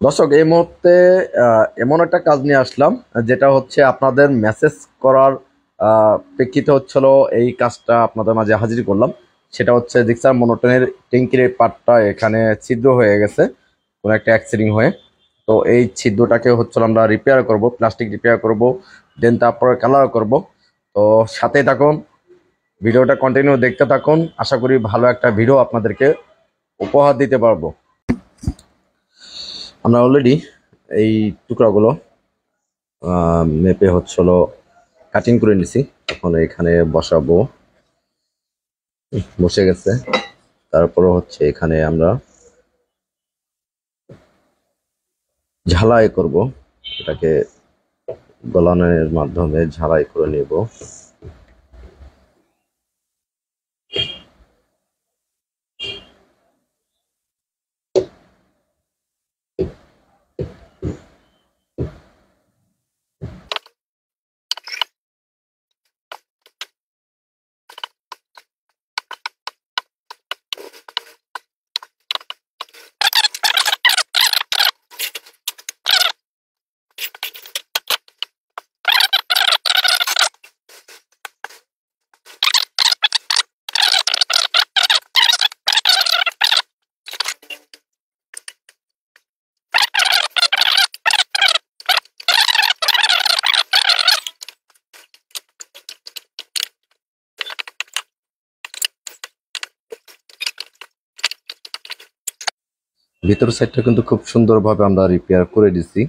দর্শক, এই মুহূর্তে এমন একটা কাজ নিয়ে আসলাম, যেটা হচ্ছে আপনাদের মেসেজ করার প্রেক্ষিতে হচ্ছিল এই কাজটা আপনাদের মাঝে হাজির করলাম। সেটা হচ্ছে জিক্সার মনোটনের ট্যাঙ্কির এই পার্টটা এখানে ছিদ্র হয়ে গেছে কোনো একটা অ্যাক্সিডেন্ট হয়ে। তো এই ছিদ্রটাকে হচ্ছে আমরা রিপেয়ার করব, প্লাস্টিক রিপেয়ার করব, দেন তারপরে কালার করব। তো সাথেই থাকুন, ভিডিওটা কন্টিনিউ দেখতে থাকুন। আশা করি ভালো একটা ভিডিও আপনাদেরকে উপহার দিতে পারবো। আমরা অলরেডি এই টুকরাগুলো মেপে হচ্ছিল কাটিং করে নিছি। এখন এখানে বসাবো, বসে গেছে। তারপরে হচ্ছে এখানে আমরা ঝালাই করব, এটাকে গলানোর মাধ্যমে ঝালাই করে নেব। ভিতর সাইডটা কিন্তু খুব সুন্দরভাবে আমরা রিপেয়ার করে দিছি,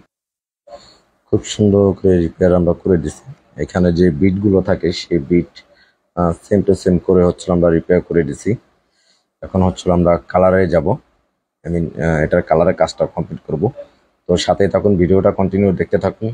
খুব সুন্দর করে রিপেয়ার আমরা করে দিছি। এখানে যে বিটগুলো থাকে সেই বিট সেম টু সেম করে হচ্ছে আমরা রিপেয়ার করে দিছি। এখন হচ্ছে আমরা কালারে যাব, আই মিন এটার কালারের কাজটা কমপ্লিট করব। তো সাথে থাকুন, ভিডিওটা কন্টিনিউ দেখতে থাকুন।